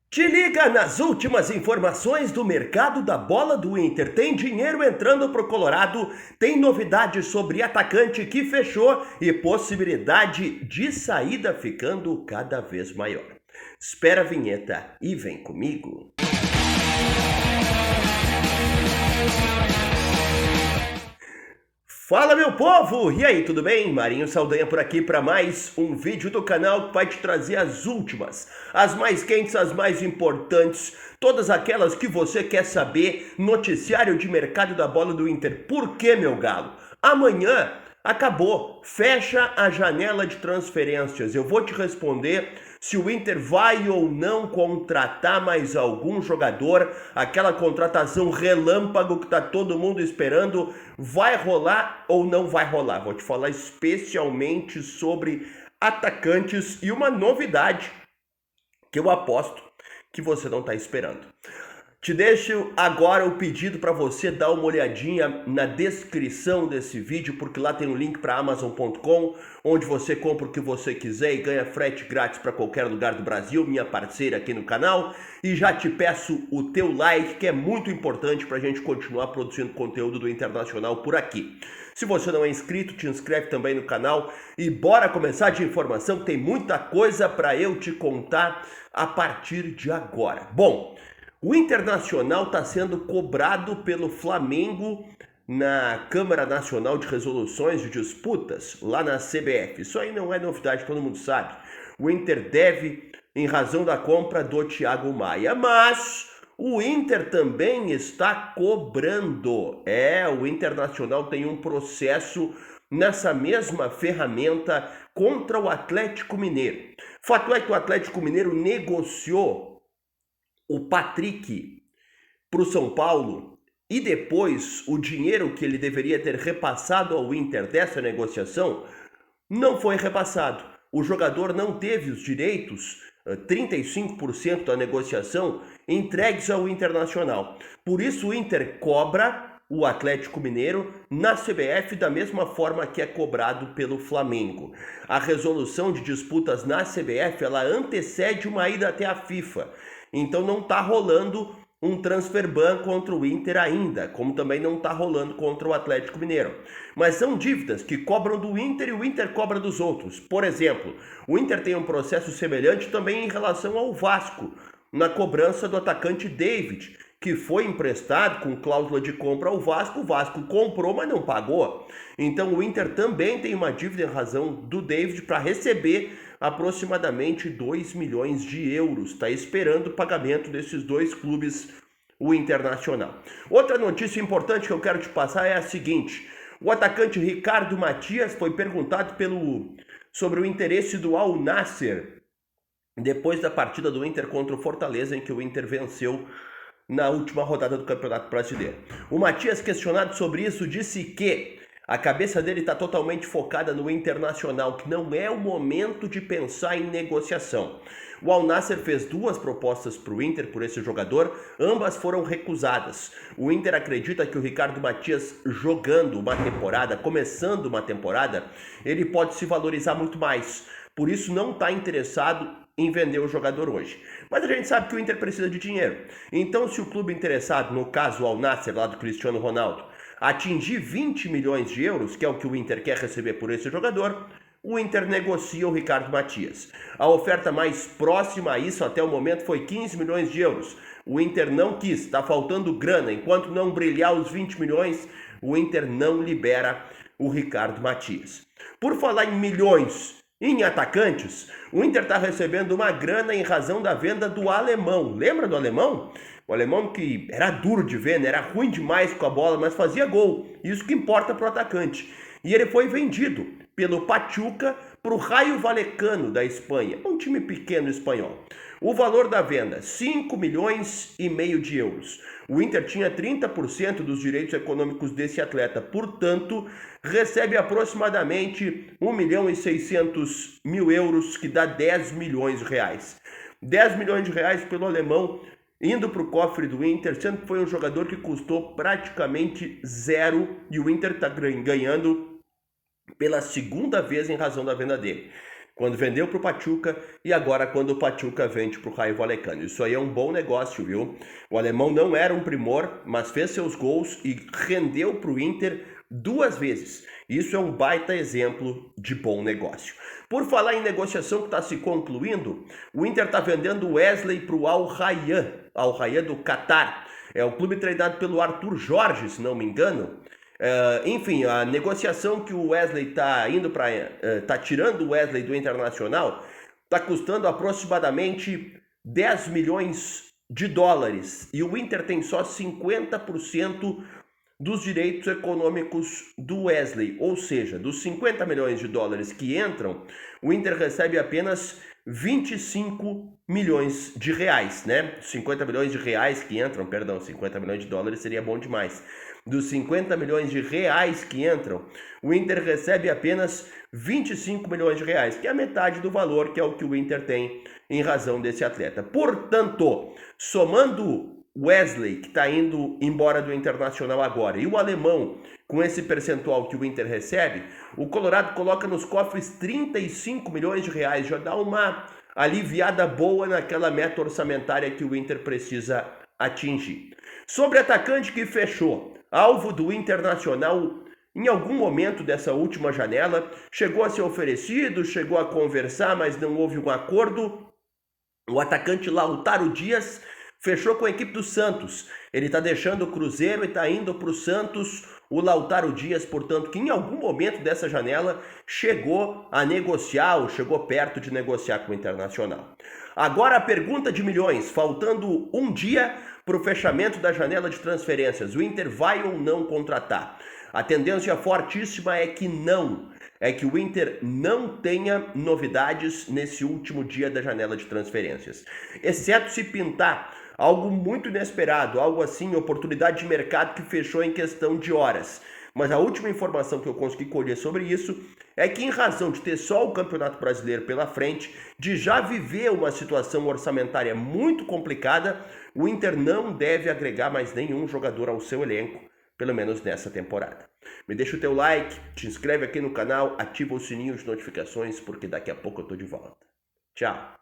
Te liga nas últimas informações do mercado da bola do Inter. Tem dinheiro entrando pro Colorado, tem novidade sobre atacante que fechou e possibilidade de saída ficando cada vez maior. Espera a vinheta e vem comigo. Fala, meu povo! E aí, tudo bem? Marinho Saldanha por aqui para mais um vídeo do canal que vai te trazer as últimas, as mais quentes, as mais importantes, todas aquelas que você quer saber, noticiário de mercado da bola do Inter. Por que, meu galo? Amanhã acabou, fecha a janela de transferências. Eu vou te responder se o Inter vai ou não contratar mais algum jogador, aquela contratação relâmpago que tá todo mundo esperando, vai rolar ou não vai rolar? Vou te falar especialmente sobre atacantes e uma novidade que eu aposto que você não está esperando. Te deixo agora o pedido para você dar uma olhadinha na descrição desse vídeo, porque lá tem um link para Amazon.com, onde você compra o que você quiser e ganha frete grátis para qualquer lugar do Brasil, minha parceira aqui no canal. E já te peço o teu like, que é muito importante para a gente continuar produzindo conteúdo do Internacional por aqui. Se você não é inscrito, te inscreve também no canal e bora começar de informação, tem muita coisa para eu te contar a partir de agora. Bom, o Internacional está sendo cobrado pelo Flamengo na Câmara Nacional de Resoluções de Disputas, lá na CBF. Isso aí não é novidade, todo mundo sabe. O Inter deve em razão da compra do Thiago Maia, mas o Inter também está cobrando. O Internacional tem um processo nessa mesma ferramenta contra o Atlético Mineiro. Fato é que o Atlético Mineiro negociou o Patrick para o São Paulo e depois o dinheiro que ele deveria ter repassado ao Inter dessa negociação não foi repassado. O jogador não teve os direitos, 35% da negociação, entregues ao Internacional. Por isso o Inter cobra o Atlético Mineiro na CBF da mesma forma que é cobrado pelo Flamengo. A resolução de disputas na CBF, ela antecede uma ida até a FIFA. Então não está rolando um transfer ban contra o Inter ainda, como também não está rolando contra o Atlético Mineiro. Mas são dívidas que cobram do Inter e o Inter cobra dos outros. Por exemplo, o Inter tem um processo semelhante também em relação ao Vasco, na cobrança do atacante David, que foi emprestado com cláusula de compra ao Vasco. O Vasco comprou, mas não pagou. Então o Inter também tem uma dívida em razão do David para receber aproximadamente 2 milhões de euros. Está esperando o pagamento desses dois clubes, o Internacional. Outra notícia importante que eu quero te passar é a seguinte: o atacante Ricardo Matias foi perguntado sobre o interesse do Al Nassr depois da partida do Inter contra o Fortaleza, em que o Inter venceu na última rodada do Campeonato Brasileiro. O Matias, questionado sobre isso, disse que a cabeça dele está totalmente focada no Internacional, que não é o momento de pensar em negociação. O Al Nassr fez 2 propostas para o Inter por esse jogador, ambas foram recusadas. O Inter acredita que o Ricardo Matias, jogando uma temporada, começando uma temporada, ele pode se valorizar muito mais. Por isso não está interessado em vender o jogador hoje. Mas a gente sabe que o Inter precisa de dinheiro. Então, se o clube interessado, no caso o Al Nassr, lá do Cristiano Ronaldo, atingir 20 milhões de euros, que é o que o Inter quer receber por esse jogador, o Inter negocia o Ricardo Matias. A oferta mais próxima a isso até o momento foi 15 milhões de euros. O Inter não quis, está faltando grana. Enquanto não brilhar os 20 milhões, o Inter não libera o Ricardo Matias. Por falar em milhões em atacantes, o Inter está recebendo uma grana em razão da venda do alemão. Lembra do alemão? O alemão que era duro de ver, né? Era ruim demais com a bola, mas fazia gol. Isso que importa para o atacante. E ele foi vendido pelo Pachuca para o Rayo Vallecano da Espanha, um time pequeno espanhol. O valor da venda, 5 milhões e meio de euros. O Inter tinha 30% dos direitos econômicos desse atleta, portanto, recebe aproximadamente 1 milhão e 600 mil euros, que dá 10 milhões de reais. 10 milhões de reais pelo alemão, indo para o cofre do Inter, sendo que foi um jogador que custou praticamente zero e o Inter está ganhando pela segunda vez em razão da venda dele. quando vendeu para o Pachuca e agora quando o Pachuca vende para o Rayo Vallecano. Isso aí é um bom negócio, viu? O alemão não era um primor, mas fez seus gols e rendeu para o Inter 2 vezes. Isso é um baita exemplo de bom negócio. Por falar em negociação que está se concluindo, o Inter está vendendo o Wesley para o Al Rayyan do Catar. É o clube treinado pelo Arthur Jorge, se não me engano. Enfim, a negociação que o Wesley está indo para... está tirando o Wesley do Internacional, está custando aproximadamente 10 milhões de dólares. E o Inter tem só 50% dos direitos econômicos do Wesley, ou seja, dos 50 milhões de dólares que entram, o Inter recebe apenas 25 milhões de reais, né? 50 milhões de reais que entram, perdão, 50 milhões de dólares seria bom demais. Dos 50 milhões de reais que entram, o Inter recebe apenas 25 milhões de reais, que é a metade do valor que é o que o Inter tem em razão desse atleta. Portanto, somando Wesley, que está indo embora do Internacional agora, e o alemão, com esse percentual que o Inter recebe, o Colorado coloca nos cofres 35 milhões de reais, já dá uma aliviada boa naquela meta orçamentária que o Inter precisa atingir. Sobre atacante que fechou, alvo do Internacional, em algum momento dessa última janela, chegou a ser oferecido, chegou a conversar, mas não houve um acordo. O atacante Lautaro Dias fechou com a equipe do Santos. Ele está deixando o Cruzeiro e está indo para o Santos. O Lautaro Dias, portanto, que em algum momento dessa janela chegou a negociar ou chegou perto de negociar com o Internacional. Agora a pergunta de milhões, faltando um dia para o fechamento da janela de transferências. O Inter vai ou não contratar? A tendência fortíssima é que não. É que o Inter não tenha novidades nesse último dia da janela de transferências. Exceto se pintar algo muito inesperado, algo assim, oportunidade de mercado que fechou em questão de horas. Mas a última informação que eu consegui colher sobre isso é que, em razão de ter só o Campeonato Brasileiro pela frente, de já viver uma situação orçamentária muito complicada, o Inter não deve agregar mais nenhum jogador ao seu elenco, pelo menos nessa temporada. Me deixa o teu like, te inscreve aqui no canal, ativa o sininho de notificações, porque daqui a pouco eu tô de volta. Tchau!